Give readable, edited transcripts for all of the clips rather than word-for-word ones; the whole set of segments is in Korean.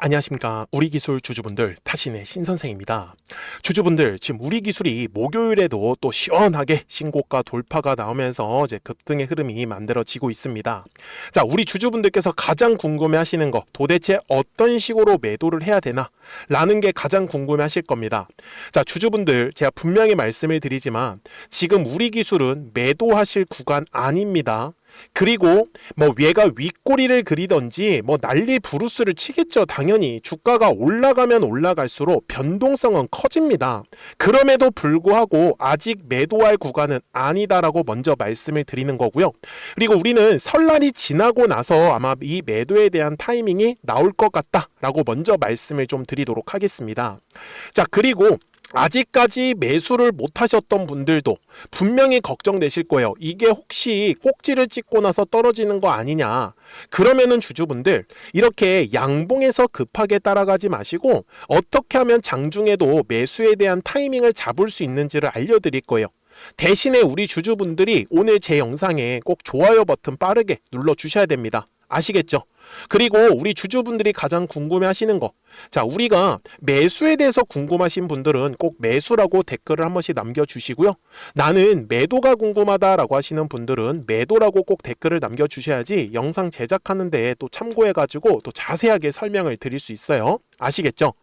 안녕하십니까. 우리기술 주주분들, 타신의 신선생입니다. 주주분들, 지금 우리기술이 목요일에도 또 시원하게 신고가 돌파가 나오면서 이제 급등의 흐름이 만들어지고 있습니다. 자, 우리 주주분들께서 가장 궁금해 하시는 거, 도대체 어떤 식으로 매도를 해야 되나? 라는 게 가장 궁금해 하실 겁니다. 자, 주주분들, 제가 분명히 말씀을 드리지만 지금 우리기술은 매도하실 구간 아닙니다. 그리고 뭐 얘가 윗꼬리를 그리던지 뭐 난리 부르스를 치겠죠. 당연히 주가가 올라가면 올라갈수록 변동성은 커집니다. 그럼에도 불구하고 아직 매도할 구간은 아니다라고 먼저 말씀을 드리는 거고요. 그리고 우리는 설날이 지나고 나서 아마 이 매도에 대한 타이밍이 나올 것 같다라고 먼저 말씀을 좀 드리도록 하겠습니다. 자, 그리고 아직까지 매수를 못 하셨던 분들도 분명히 걱정되실 거예요. 이게 혹시 꼭지를 찍고 나서 떨어지는 거 아니냐. 그러면은 주주분들 이렇게 양봉에서 급하게 따라가지 마시고 어떻게 하면 장중에도 매수에 대한 타이밍을 잡을 수 있는지를 알려드릴 거예요. 대신에 우리 주주분들이 오늘 제 영상에 꼭 좋아요 버튼 빠르게 눌러주셔야 됩니다. 아시겠죠? 그리고 우리 주주분들이 가장 궁금해 하시는 거, 자, 우리가 매수에 대해서 궁금하신 분들은 꼭 매수라고 댓글을 한 번씩 남겨주시고요. 나는 매도가 궁금하다라고 하시는 분들은 매도라고 꼭 댓글을 남겨주셔야지 영상 제작하는데 또 참고해가지고 또 자세하게 설명을 드릴 수 있어요. 아시겠죠?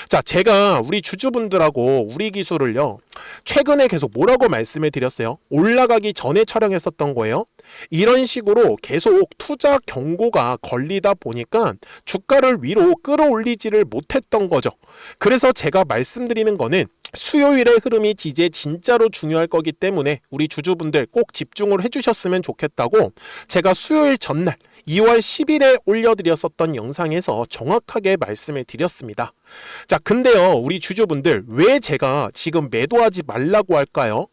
자, 제가 우리 주주분들하고 우리 기술을요, 최근에 계속 뭐라고 말씀을 드렸어요? 올라가기 전에 촬영했었던 거예요. 이런 식으로 계속 투자 경고가 걸리다 보니까 주가를 위로 끌어올리지를 못했던 거죠. 그래서 제가 말씀드리는 거는 수요일의 흐름이 이제 진짜로 중요할 거기 때문에 우리 주주분들 꼭 집중을 해주셨으면 좋겠다고 제가 수요일 전날 2월 10일에 올려드렸었던 영상에서 정확하게 말씀을 드렸습니다. 자, 근데요, 우리 주주분들 왜 제가 지금 매도하지 말라고 할까요?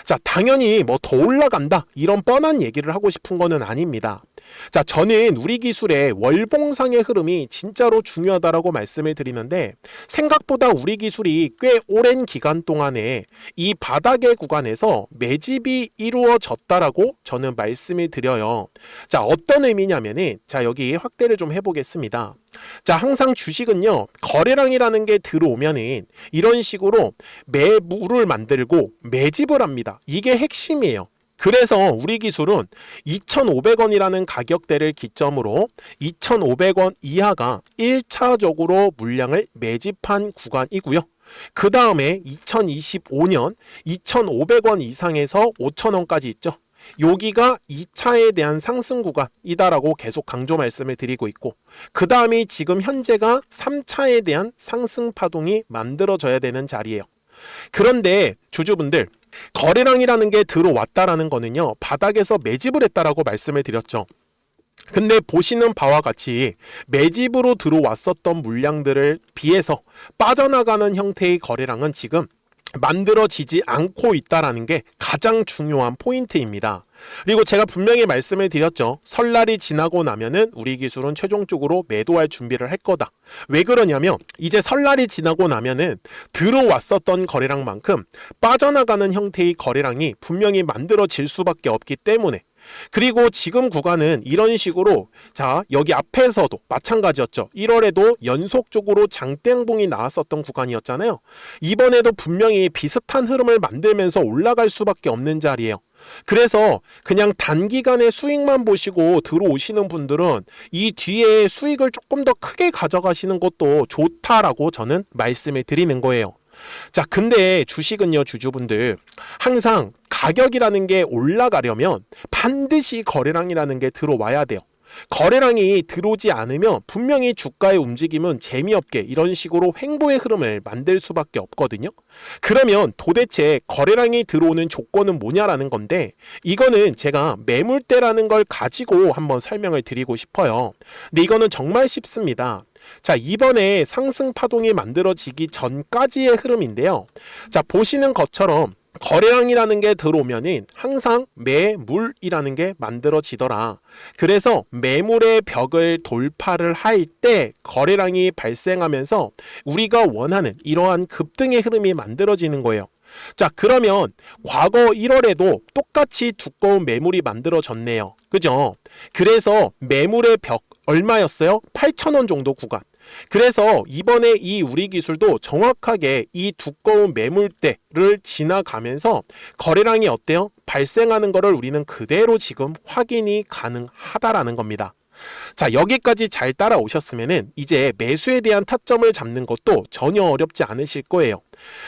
자, 당연히 뭐 더 올라간다 이런 뻔한 얘기를 하고 싶은 거는 아닙니다. 자, 저는 우리 기술의 월봉상의 흐름이 진짜로 중요하다라고 말씀을 드리는데 생각보다 우리 기술이 꽤 오랜 기간 동안에 이 바닥의 구간에서 매집이 이루어졌다라고 저는 말씀을 드려요. 자, 어떤 의미냐면은 자, 여기 확대를 좀 해보겠습니다. 자, 항상 주식은요, 거래량이라는 게 들어오면은 이런 식으로 매물을 만들고 매집을 합니다. 이게 핵심이에요. 그래서 우리 기술은 2,500원이라는 가격대를 기점으로 2,500원 이하가 1차적으로 물량을 매집한 구간이고요. 그 다음에 2025년 2,500원 이상에서 5,000원까지 있죠. 여기가 2차에 대한 상승 구간이다라고 계속 강조 말씀을 드리고 있고, 그 다음이 지금 현재가 3차에 대한 상승 파동이 만들어져야 되는 자리예요. 그런데 주주분들, 거래량이라는 게 들어왔다라는 거는요, 바닥에서 매집을 했다라고 말씀을 드렸죠. 근데 보시는 바와 같이 매집으로 들어왔었던 물량들을 비해서 빠져나가는 형태의 거래량은 지금 만들어지지 않고 있다라는 게 가장 중요한 포인트입니다. 그리고 제가 분명히 말씀을 드렸죠. 설날이 지나고 나면은 우리 기술은 최종적으로 매도할 준비를 할 거다. 왜 그러냐면 이제 설날이 지나고 나면은 들어왔었던 거래량만큼 빠져나가는 형태의 거래량이 분명히 만들어질 수밖에 없기 때문에, 그리고 지금 구간은 이런 식으로, 자, 여기 앞에서도 마찬가지였죠. 1월에도 연속적으로 장대양봉이 나왔었던 구간이었잖아요. 이번에도 분명히 비슷한 흐름을 만들면서 올라갈 수밖에 없는 자리예요. 그래서 그냥 단기간의 수익만 보시고 들어오시는 분들은 이 뒤에 수익을 조금 더 크게 가져가시는 것도 좋다라고 저는 말씀을 드리는 거예요. 자, 근데 주식은요, 주주분들, 항상 가격이라는 게 올라가려면 반드시 거래량이라는 게 들어와야 돼요. 거래량이 들어오지 않으면 분명히 주가의 움직임은 재미없게 이런 식으로 횡보의 흐름을 만들 수밖에 없거든요. 그러면 도대체 거래량이 들어오는 조건은 뭐냐라는 건데, 이거는 제가 매물대라는 걸 가지고 한번 설명을 드리고 싶어요. 근데 이거는 정말 쉽습니다. 자, 이번에 상승 파동이 만들어지기 전까지의 흐름인데요. 자, 보시는 것처럼 거래량이라는 게 들어오면은 항상 매물이라는 게 만들어지더라. 그래서 매물의 벽을 돌파를 할 때 거래량이 발생하면서 우리가 원하는 이러한 급등의 흐름이 만들어지는 거예요. 자, 그러면 과거 1월에도 똑같이 두꺼운 매물이 만들어졌네요. 그죠? 그래서 매물의 벽 얼마였어요? 8,000원 정도 구간. 그래서 이번에 이 우리 기술도 정확하게 이 두꺼운 매물대를 지나가면서 거래량이 어때요? 발생하는 거를 우리는 그대로 지금 확인이 가능하다라는 겁니다. 자, 여기까지 잘 따라오셨으면은 이제 매수에 대한 타점을 잡는 것도 전혀 어렵지 않으실 거예요.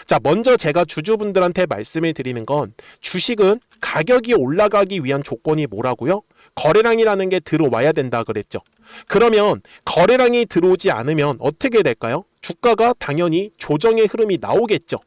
자, 먼저 제가 주주분들한테 말씀을 드리는 건 주식은 가격이 올라가기 위한 조건이 뭐라고요? 거래량이라는 게 들어와야 된다 그랬죠. 그러면 거래량이 들어오지 않으면 어떻게 될까요? 주가가 당연히 조정의 흐름이 나오겠죠.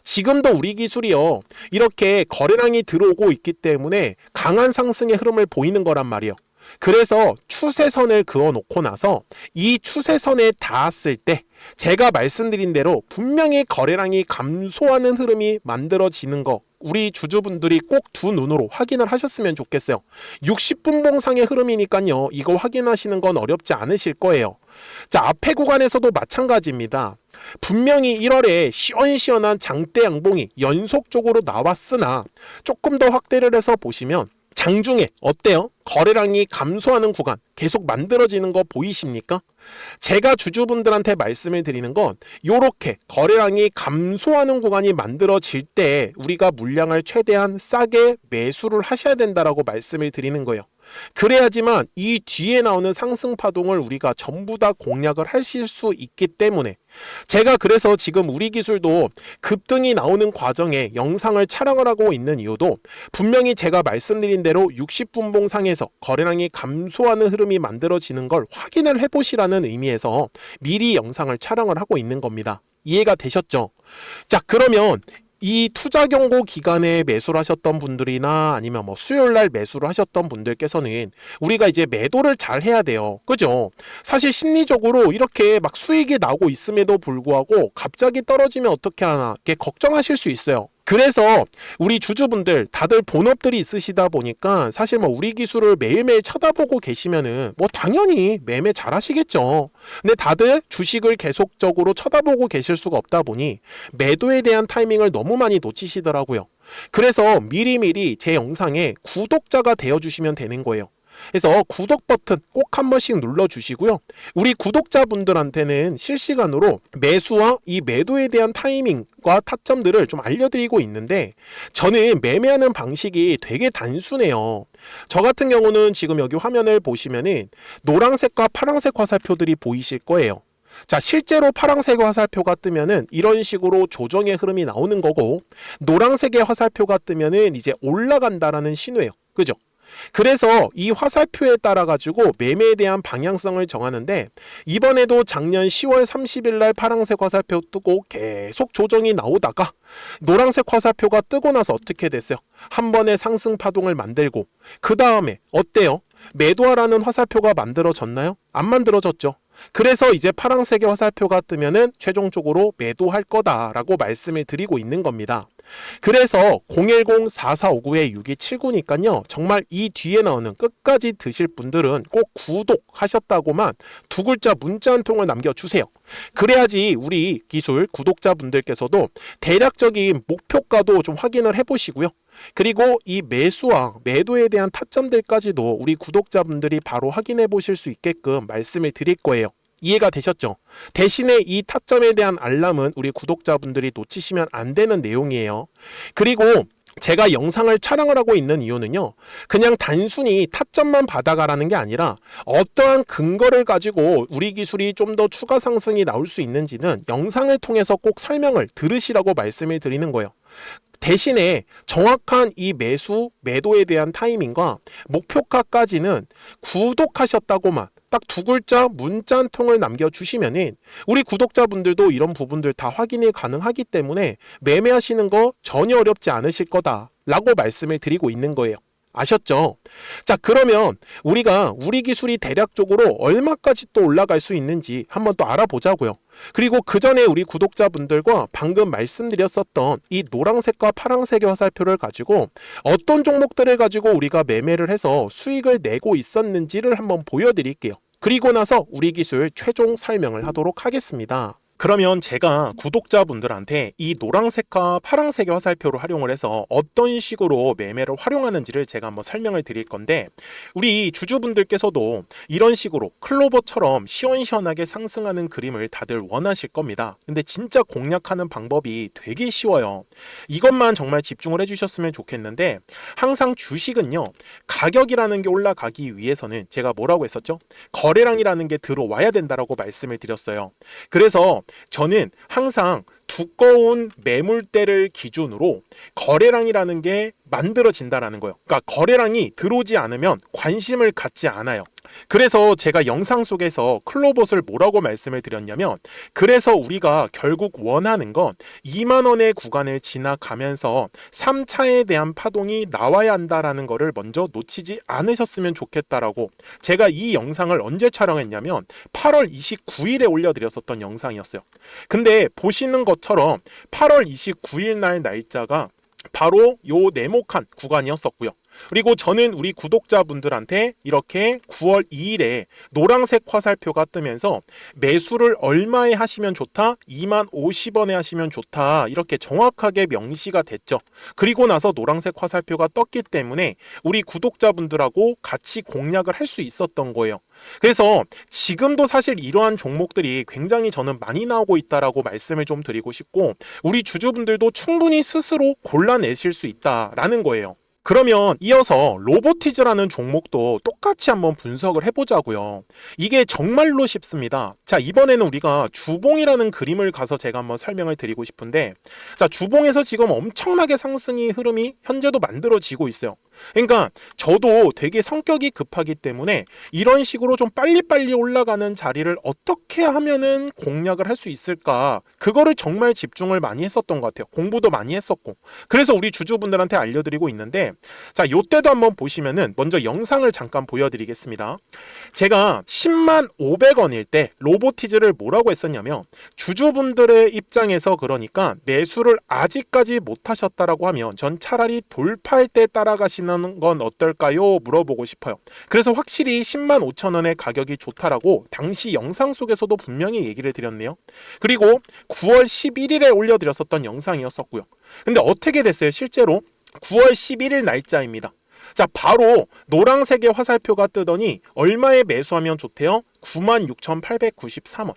지금도 우리 기술이요, 이렇게 거래량이 들어오고 있기 때문에 강한 상승의 흐름을 보이는 거란 말이에요. 그래서 추세선을 그어놓고 나서 이 추세선에 닿았을 때 제가 말씀드린 대로 분명히 거래량이 감소하는 흐름이 만들어지는 거 우리 주주분들이 꼭 두 눈으로 확인을 하셨으면 좋겠어요. 60분봉상의 흐름이니까요, 이거 확인하시는 건 어렵지 않으실 거예요. 자, 앞에 구간에서도 마찬가지입니다. 분명히 1월에 시원시원한 장대 양봉이 연속적으로 나왔으나 조금 더 확대를 해서 보시면 장중에 어때요? 거래량이 감소하는 구간 계속 만들어지는 거 보이십니까? 제가 주주분들한테 말씀을 드리는 건 이렇게 거래량이 감소하는 구간이 만들어질 때 우리가 물량을 최대한 싸게 매수를 하셔야 된다라고 말씀을 드리는 거예요. 그래야지만 이 뒤에 나오는 상승 파동을 우리가 전부 다 공략을 하실 수 있기 때문에 제가 그래서 지금 우리 기술도 급등이 나오는 과정에 영상을 촬영을 하고 있는 이유도 분명히 제가 말씀드린 대로 60분봉상에서 거래량이 감소하는 흐름이 만들어지는 걸 확인을 해보시라는 의미에서 미리 영상을 촬영을 하고 있는 겁니다. 이해가 되셨죠? 자, 그러면 이 투자 경고 기간에 매수를 하셨던 분들이나 아니면 뭐 수요일날 매수를 하셨던 분들께서는 우리가 이제 매도를 잘 해야 돼요. 그죠? 사실 심리적으로 이렇게 막 수익이 나고 있음에도 불구하고 갑자기 떨어지면 어떻게 하나 이렇게 걱정하실 수 있어요. 그래서 우리 주주분들 다들 본업들이 있으시다 보니까 사실 뭐 우리 기술을 매일매일 쳐다보고 계시면은 뭐 당연히 매매 잘 하시겠죠. 근데 다들 주식을 계속적으로 쳐다보고 계실 수가 없다 보니 매도에 대한 타이밍을 너무 많이 놓치시더라고요. 그래서 미리미리 제 영상에 구독자가 되어주시면 되는 거예요. 그래서 구독 버튼 꼭 한 번씩 눌러주시고요. 우리 구독자분들한테는 실시간으로 매수와 이 매도에 대한 타이밍과 타점들을 좀 알려드리고 있는데 저는 매매하는 방식이 되게 단순해요. 저 같은 경우는 지금 여기 화면을 보시면은 노란색과 파란색 화살표들이 보이실 거예요. 자, 실제로 파란색 화살표가 뜨면은 이런 식으로 조정의 흐름이 나오는 거고 노란색의 화살표가 뜨면은 이제 올라간다라는 신호예요. 그죠? 그래서 이 화살표에 따라 가지고 매매에 대한 방향성을 정하는데 이번에도 작년 10월 30일 날 파란색 화살표 뜨고 계속 조정이 나오다가 노란색 화살표가 뜨고 나서 어떻게 됐어요? 한 번의 상승 파동을 만들고 그 다음에 어때요? 매도하라는 화살표가 만들어졌나요? 안 만들어졌죠. 그래서 이제 파란색의 화살표가 뜨면은 최종적으로 매도할 거다라고 말씀을 드리고 있는 겁니다. 그래서 010-4459-6279니까요. 정말 이 뒤에 나오는 끝까지 드실 분들은 꼭 구독하셨다고만 두 글자 문자 한 통을 남겨주세요. 그래야지 우리 기술 구독자분들께서도 대략적인 목표가도 좀 확인을 해보시고요. 그리고 이 매수와 매도에 대한 타점들까지도 우리 구독자분들이 바로 확인해 보실 수 있게끔 말씀을 드릴 거예요. 이해가 되셨죠? 대신에 이 타점에 대한 알람은 우리 구독자분들이 놓치시면 안 되는 내용이에요. 그리고 제가 영상을 촬영을 하고 있는 이유는요, 그냥 단순히 타점만 받아가라는 게 아니라 어떠한 근거를 가지고 우리 기술이 좀 더 추가 상승이 나올 수 있는지는 영상을 통해서 꼭 설명을 들으시라고 말씀을 드리는 거예요. 대신에 정확한 이 매수, 매도에 대한 타이밍과 목표가까지는 구독하셨다고만 딱 두 글자 문자 한 통을 남겨주시면은 우리 구독자분들도 이런 부분들 다 확인이 가능하기 때문에 매매하시는 거 전혀 어렵지 않으실 거다라고 말씀을 드리고 있는 거예요. 아셨죠? 자, 그러면 우리가 우리 기술이 대략적으로 얼마까지 또 올라갈 수 있는지 한번 또 알아보자고요. 그리고 그 전에 우리 구독자분들과 방금 말씀드렸었던 이 노란색과 파란색의 화살표를 가지고 어떤 종목들을 가지고 우리가 매매를 해서 수익을 내고 있었는지를 한번 보여드릴게요. 그리고 나서 우리 기술 최종 설명을 하도록 하겠습니다. 그러면 제가 구독자분들한테 이 노란색과 파란색의 화살표를 활용을 해서 어떤 식으로 매매를 활용하는지를 제가 한번 설명을 드릴 건데, 우리 주주분들께서도 이런 식으로 클로버처럼 시원시원하게 상승하는 그림을 다들 원하실 겁니다. 근데 진짜 공략하는 방법이 되게 쉬워요. 이것만 정말 집중을 해주셨으면 좋겠는데, 항상 주식은요, 가격이라는 게 올라가기 위해서는 제가 뭐라고 했었죠? 거래량이라는 게 들어와야 된다라고 말씀을 드렸어요. 그래서 저는 항상 두꺼운 매물대를 기준으로 거래량이라는 게 만들어진다라는 거예요. 그러니까 거래량이 들어오지 않으면 관심을 갖지 않아요. 그래서 제가 영상 속에서 클로봇을 뭐라고 말씀을 드렸냐면, 그래서 우리가 결국 원하는 건 2만 원의 구간을 지나가면서 3차에 대한 파동이 나와야 한다라는 거를 먼저 놓치지 않으셨으면 좋겠다라고, 제가 이 영상을 언제 촬영했냐면 8월 29일에 올려드렸었던 영상이었어요. 근데 보시는 것처럼 8월 29일 날 날짜가 바로 요 네모칸 구간이었었고요. 그리고 저는 우리 구독자분들한테 이렇게 9월 2일에 노란색 화살표가 뜨면서 매수를 얼마에 하시면 좋다? 2만 50원에 하시면 좋다. 이렇게 정확하게 명시가 됐죠. 그리고 나서 노란색 화살표가 떴기 때문에 우리 구독자분들하고 같이 공략을 할 수 있었던 거예요. 그래서 지금도 사실 이러한 종목들이 굉장히 저는 많이 나오고 있다라고 말씀을 좀 드리고 싶고, 우리 주주분들도 충분히 스스로 골라내실 수 있다라는 거예요. 그러면 이어서 로보티즈라는 종목도 똑같이 한번 분석을 해보자고요. 이게 정말로 쉽습니다. 자, 이번에는 우리가 주봉이라는 그림을 가서 제가 한번 설명을 드리고 싶은데, 자, 주봉에서 지금 엄청나게 상승이 흐름이 현재도 만들어지고 있어요. 그러니까 저도 되게 성격이 급하기 때문에 이런 식으로 좀 빨리빨리 올라가는 자리를 어떻게 하면은 공략을 할 수 있을까, 그거를 정말 집중을 많이 했었던 것 같아요. 공부도 많이 했었고. 그래서 우리 주주분들한테 알려드리고 있는데, 자, 요때도 한번 보시면은 먼저 영상을 잠깐 보여드리겠습니다. 제가 10만 500원일 때 로보티즈를 뭐라고 했었냐면, 주주분들의 입장에서 그러니까 매수를 아직까지 못 하셨다라고 하면 전 차라리 돌파할 때 따라가시는 건 어떨까요? 물어보고 싶어요. 그래서 확실히 10만 5천 원의 가격이 좋다라고 당시 영상 속에서도 분명히 얘기를 드렸네요. 그리고 9월 11일에 올려드렸었던 영상이었었고요. 근데 어떻게 됐어요? 실제로 9월 11일 날짜입니다. 자, 바로 노란색의 화살표가 뜨더니 얼마에 매수하면 좋대요? 96,893원.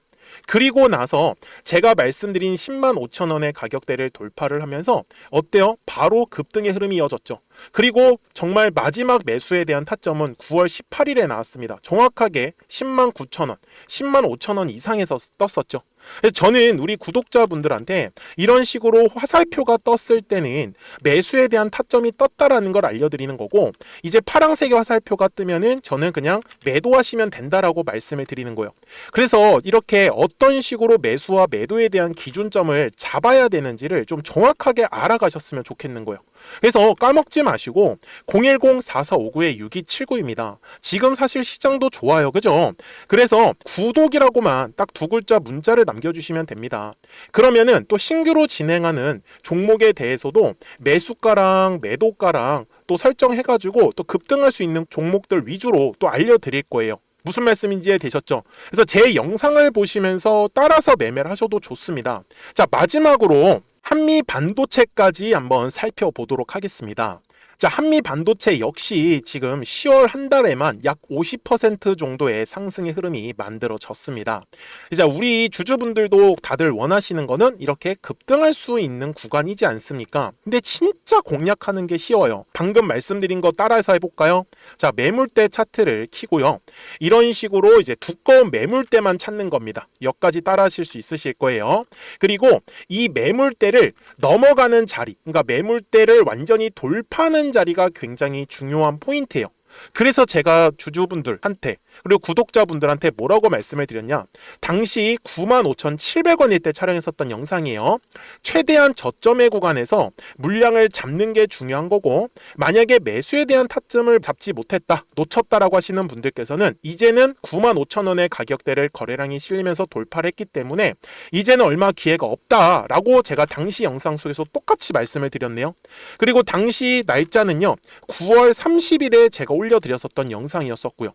그리고 나서 제가 말씀드린 10만 5천 원의 가격대를 돌파를 하면서 어때요? 바로 급등의 흐름이 이어졌죠. 그리고 정말 마지막 매수에 대한 타점은 9월 18일에 나왔습니다. 정확하게 10만 9천 원, 10만 5천 원 이상에서 떴었죠. 그래서 저는 우리 구독자분들한테 이런 식으로 화살표가 떴을 때는 매수에 대한 타점이 떴다라는 걸 알려드리는 거고, 이제 파란색의 화살표가 뜨면은 저는 그냥 매도하시면 된다라고 말씀을 드리는 거예요. 그래서 이렇게 어떤 식으로 매수와 매도에 대한 기준점을 잡아야 되는지를 좀 정확하게 알아가셨으면 좋겠는 거예요. 그래서 까먹지 마시고 010-4459-6279입니다. 지금 사실 시장도 좋아요. 그죠? 그래서 구독이라고만 딱 두 글자 문자를 남겨주시면 됩니다. 그러면은 또 신규로 진행하는 종목에 대해서도 매수가랑 매도가랑 또 설정해가지고 또 급등할 수 있는 종목들 위주로 또 알려드릴 거예요. 무슨 말씀인지 이해되셨죠? 그래서 제 영상을 보시면서 따라서 매매를 하셔도 좋습니다. 자, 마지막으로 한미 반도체까지 한번 살펴보도록 하겠습니다. 자, 한미 반도체 역시 지금 10월 한 달에만 약 50% 정도의 상승의 흐름이 만들어졌습니다. 이제 우리 주주분들도 다들 원하시는 거는 이렇게 급등할 수 있는 구간이지 않습니까? 근데 진짜 공략하는 게 쉬워요. 방금 말씀드린 거 따라서 해볼까요? 자, 매물대 차트를 켜고요. 이런 식으로 이제 두꺼운 매물대만 찾는 겁니다. 여기까지 따라 하실 수 있으실 거예요. 그리고 이 매물대를 넘어가는 자리, 그러니까 매물대를 완전히 돌파하는 자리가 굉장히 중요한 포인트예요. 그래서 제가 주주분들한테 그리고 구독자분들한테 뭐라고 말씀을 드렸냐, 당시 95,700원일 때 촬영했었던 영상이에요. 최대한 저점의 구간에서 물량을 잡는 게 중요한 거고, 만약에 매수에 대한 타점을 잡지 못했다, 놓쳤다라고 하시는 분들께서는 이제는 95,000원의 가격대를 거래량이 실리면서 돌파를 했기 때문에 이제는 얼마 기회가 없다라고 제가 당시 영상 속에서 똑같이 말씀을 드렸네요. 그리고 당시 날짜는요 9월 30일에 제가 올려드렸었던 영상이었었고요.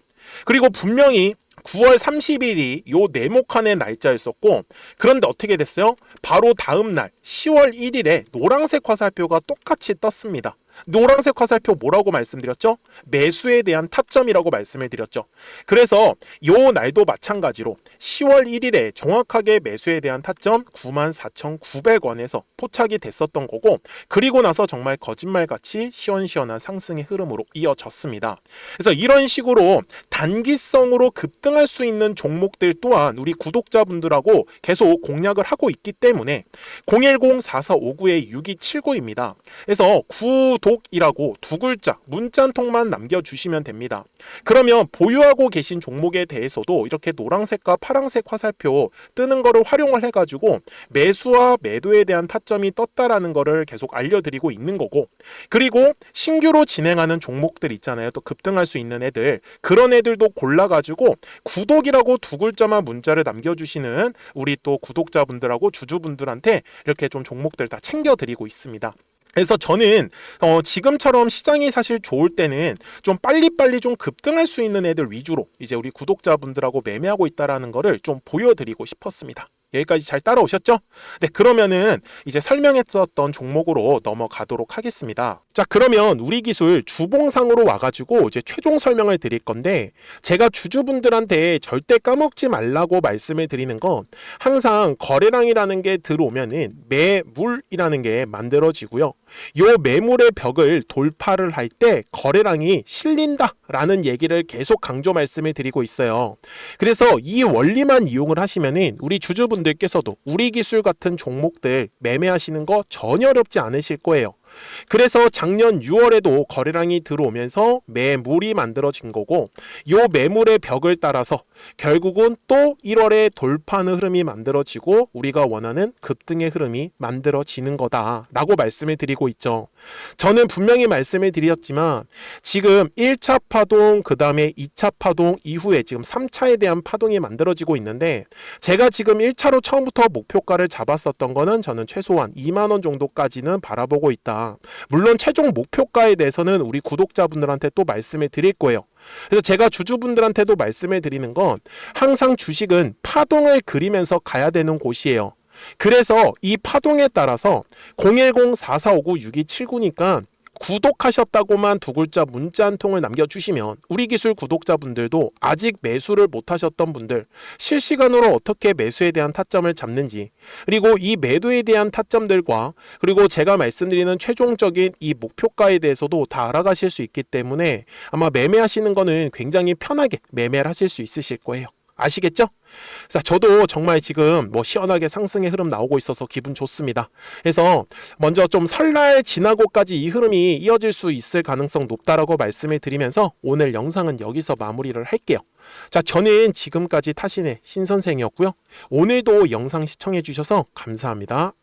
그리고 분명히 9월 30일이 요 네모칸의 날짜였었고, 그런데 어떻게 됐어요? 바로 다음 날 10월 1일에 노란색 화살표가 똑같이 떴습니다. 노란색 화살표 뭐라고 말씀드렸죠? 매수에 대한 타점이라고 말씀을 드렸죠. 그래서 요 날도 마찬가지로 10월 1일에 정확하게 매수에 대한 타점 94,900원에서 포착이 됐었던 거고, 그리고 나서 정말 거짓말같이 시원시원한 상승의 흐름으로 이어졌습니다. 그래서 이런 식으로 단기성으로 급등할 수 있는 종목들 또한 우리 구독자분들하고 계속 공략을 하고 있기 때문에 010-4459-6279입니다. 그래서 구독이라고 두 글자 문자 한 통만 남겨주시면 됩니다. 그러면 보유하고 계신 종목에 대해서도 이렇게 노란색과 파란색 화살표 뜨는 거를 활용을 해가지고 매수와 매도에 대한 타점이 떴다라는 거를 계속 알려드리고 있는 거고, 그리고 신규로 진행하는 종목들 있잖아요. 또 급등할 수 있는 애들, 그런 애들도 골라가지고 구독이라고 두 글자만 문자를 남겨주시는 우리 또 구독자분들하고 주주분들한테 이렇게 좀 종목들 다 챙겨드리고 있습니다. 그래서 저는 지금처럼 시장이 사실 좋을 때는 좀 빨리빨리 좀 급등할 수 있는 애들 위주로 이제 우리 구독자분들하고 매매하고 있다라는 거를 좀 보여드리고 싶었습니다. 여기까지 잘 따라오셨죠? 네, 그러면은 이제 설명했었던 종목으로 넘어가도록 하겠습니다. 자, 그러면 우리 기술 주봉상으로 와가지고 이제 최종 설명을 드릴 건데, 제가 주주분들한테 절대 까먹지 말라고 말씀을 드리는 건, 항상 거래량이라는 게 들어오면은 매물이라는 게 만들어지고요. 요 매물의 벽을 돌파를 할 때 거래량이 실린다라는 얘기를 계속 강조 말씀을 드리고 있어요. 그래서 이 원리만 이용을 하시면은 우리 주주분들께서도 우리 기술 같은 종목들 매매하시는 거 전혀 어렵지 않으실 거예요. 그래서 작년 6월에도 거래량이 들어오면서 매물이 만들어진 거고, 요 매물의 벽을 따라서 결국은 또 1월에 돌파하는 흐름이 만들어지고 우리가 원하는 급등의 흐름이 만들어지는 거다라고 말씀을 드리고 있죠. 저는 분명히 말씀을 드렸지만 지금 1차 파동, 그 다음에 2차 파동 이후에 지금 3차에 대한 파동이 만들어지고 있는데, 제가 지금 1차로 처음부터 목표가를 잡았었던 거는 저는 최소한 2만원 정도까지는 바라보고 있다. 물론 최종 목표가에 대해서는 우리 구독자분들한테 또 말씀을 드릴 거예요. 그래서 제가 주주분들한테도 말씀을 드리는 건, 항상 주식은 파동을 그리면서 가야 되는 곳이에요. 그래서 이 파동에 따라서 010-4459-6279니까 구독하셨다고만 두 글자 문자 한 통을 남겨주시면 우리 기술 구독자분들도 아직 매수를 못하셨던 분들, 실시간으로 어떻게 매수에 대한 타점을 잡는지, 그리고 이 매도에 대한 타점들과 그리고 제가 말씀드리는 최종적인 이 목표가에 대해서도 다 알아가실 수 있기 때문에 아마 매매하시는 거는 굉장히 편하게 매매를 하실 수 있으실 거예요. 아시겠죠? 자, 저도 정말 지금 뭐 시원하게 상승의 흐름 나오고 있어서 기분 좋습니다. 그래서 먼저 좀 설날 지나고까지 이 흐름이 이어질 수 있을 가능성 높다라고 말씀을 드리면서 오늘 영상은 여기서 마무리를 할게요. 자, 저는 지금까지 타신의 신선생이었고요. 오늘도 영상 시청해 주셔서 감사합니다.